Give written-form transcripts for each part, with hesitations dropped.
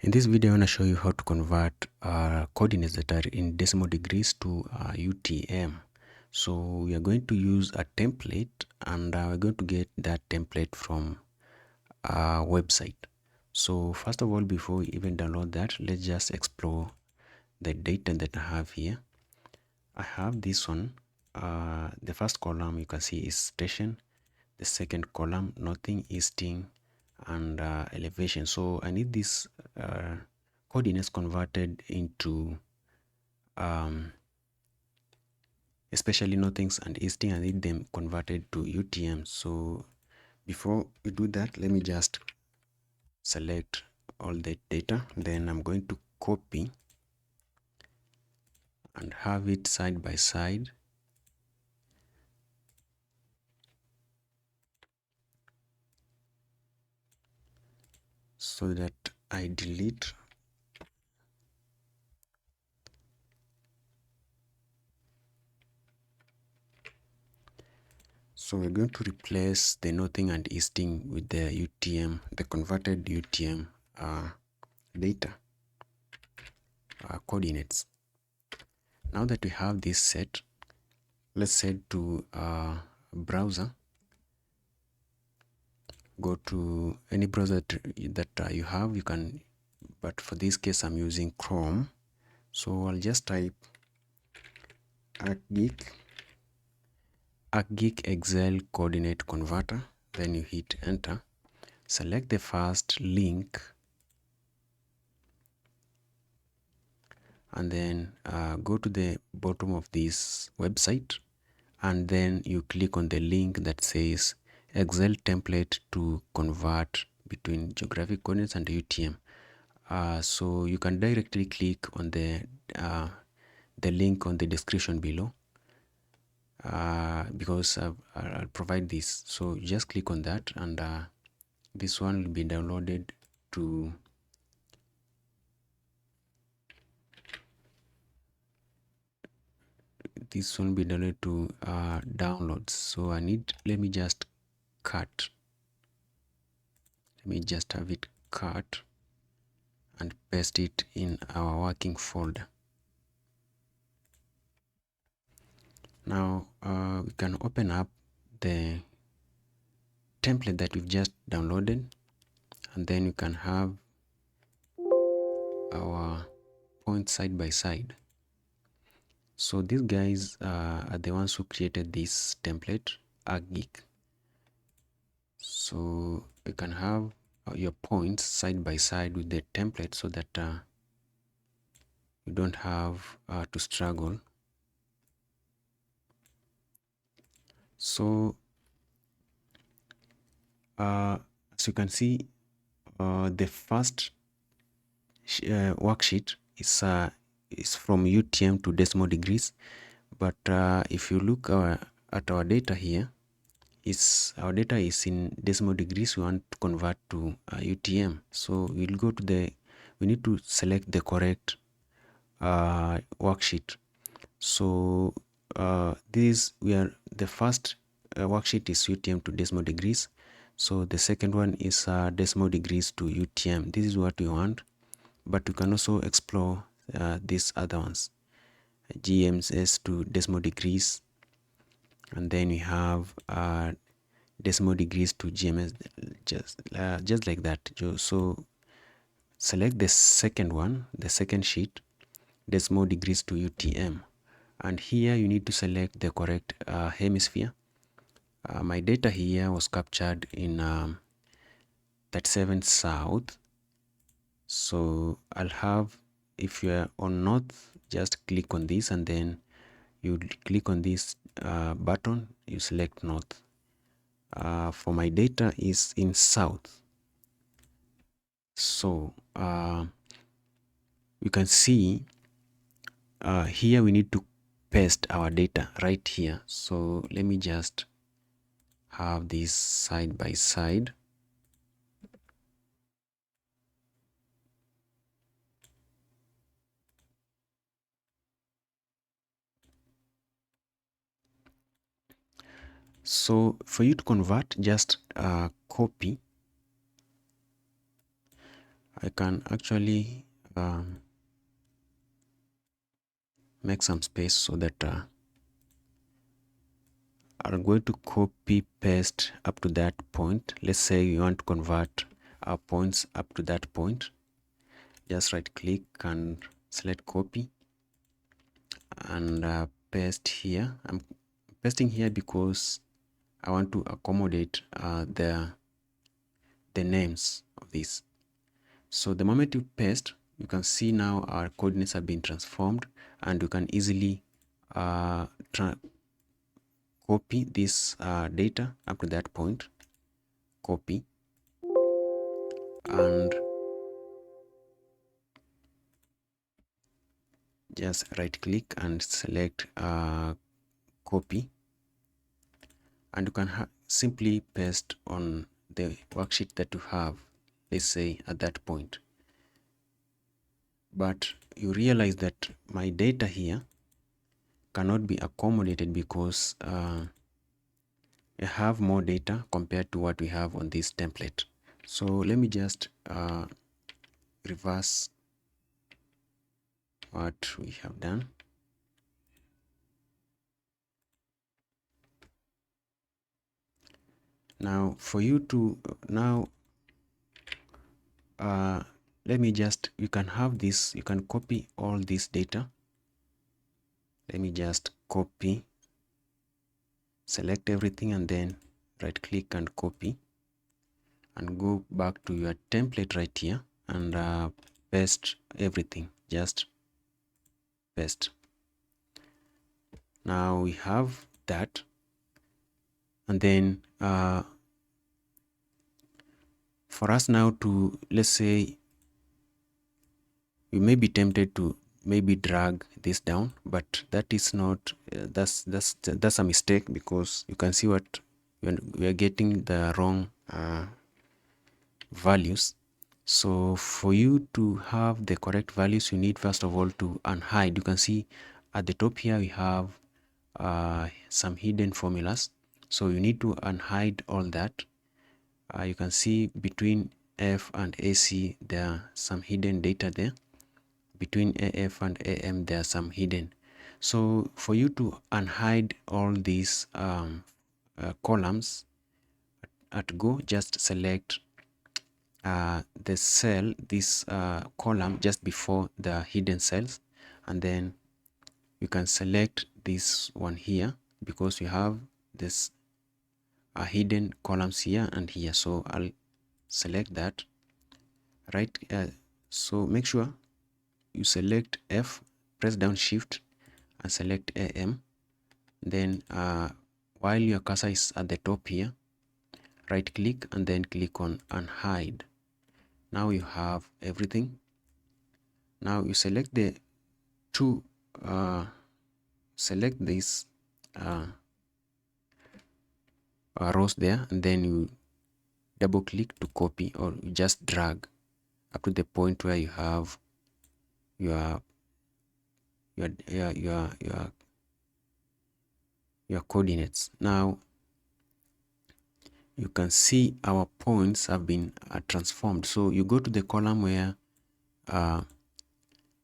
In this video, I want to show you how to convert coordinates that are in decimal degrees to UTM. So we are going to use a template, and we're going to get that template from a website. So first of all, before we even download that, let's just explore the data that I have here. I have this one. The first column you can see is station. The second column, northing, easting, and elevation. So I need this coordinates converted into especially northings and easting. I need them converted to UTM. So before we do that, let me just select all the data. Then I'm going to copy and have it side by side. So that I delete So we're going to replace the northing and easting with the UTM, the converted UTM data coordinates. Now that we have this set, let's head to browser. Go to any browser that you have. You can, but for this case, I'm using Chrome. So I'll just type ArcGeek Excel coordinate converter. Then you hit enter. Select the first link, and then go to the bottom of this website, and then you click on the link that says Excel template to convert between geographic coordinates and UTM. So you can directly click on the link on the description below, because I'll provide this. So just click on that, and this one will be downloaded to downloads. So let me just have it cut and paste it in our working folder. Now we can open up the template that we've just downloaded, and then you can have our points side by side. So these guys are the ones who created this template, ArcGeek. So you can have your points side by side with the template, so that you don't have to struggle. So as you can see, the first worksheet is from UTM to decimal degrees, but if you look at our data here, our data is in decimal degrees. We want to convert to UTM, so we'll go to we need to select the correct worksheet. So the first worksheet is UTM to decimal degrees. So the second one is decimal degrees to UTM. This is what we want, but you can also explore these other ones, GMS to decimal degrees, and then we have decimal degrees to GMS, just like that. So select the second one, the second sheet, decimal degrees to UTM, and here you need to select the correct hemisphere. My data here was captured in 37 south. So I'll have, if you are on north, just click on this, and then you click on this button, you select north. For my data is in south. So you can see here we need to paste our data right here. So let me just have this side by side. So for you to convert, just copy I can actually make some space so that I'm going to copy paste up to that point. Let's say you want to convert our points up to that point. Just right click and select copy and paste here. I'm pasting here because I want to accommodate the names of this. So the moment you paste, you can see now our coordinates have been transformed, and you can easily copy this data up to that point. Copy and just right click and select copy, and you can simply paste on the worksheet that you have, let's say at that point. But you realize that my data here cannot be accommodated because I have more data compared to what we have on this template. So let me just reverse what we have done. Now for you to let me just, you can have this, you can copy all this data. Let me just copy, select everything, and then right click and copy, and go back to your template right here and paste everything. Just paste. Now we have that, and then for us now to, let's say, you may be tempted to maybe drag this down, but that is not that's a mistake, because you can see what we are getting the wrong values. So for you to have the correct values, you need first of all to unhide. You can see at the top here we have some hidden formulas, so you need to unhide all that. You can see between F and AC there are some hidden data there. Between AF and AM there are some hidden. So for you to unhide all these columns at go, just select the cell, this column just before the hidden cells, and then you can select this one here, because you have this hidden columns here and here. So I'll select that, right? So make sure you select F, press down shift and select AM. Then while your cursor is at the top here, right click and then click on unhide. Now you have everything. Now you select the two select this rows there, and then you double click to copy, or you just drag up to the point where you have your your coordinates. Now you can see our points have been transformed. So you go to the column where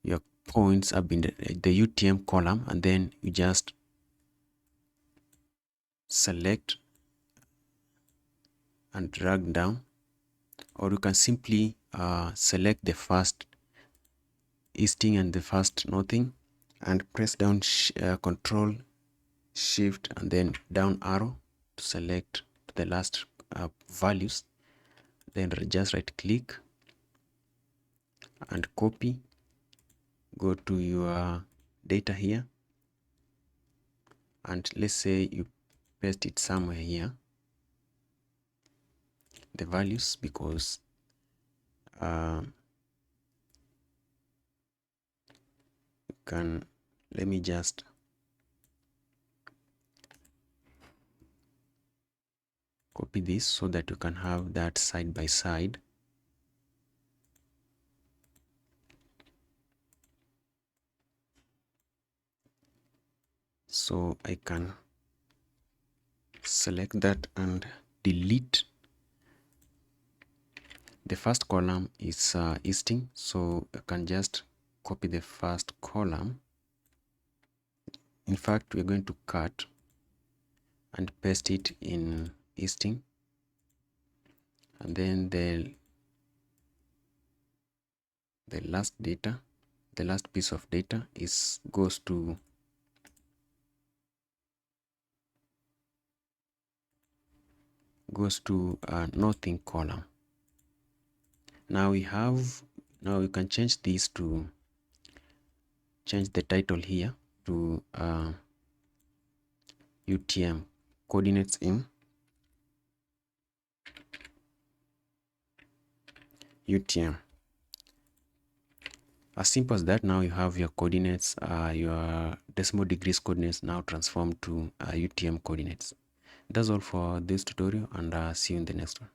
your points have been the UTM column, and then you just select and drag down, or you can simply select the first easting and the first northing and press down control shift and then down arrow to select the last values. Then just right click and copy, go to your data here, and let's say you paste it somewhere here, the values, because you can, let me just copy this so that you can have that side by side. So I can select that and delete the first column is easting, so I can just copy the first column. In fact, we're going to cut and paste it in easting, and then the last piece of data goes to northing column. Now we can change this to change the title here to UTM, coordinates in UTM. As simple as that. Now you have your coordinates, your decimal degrees coordinates now transformed to UTM coordinates. That's all for this tutorial, and see you in the next one.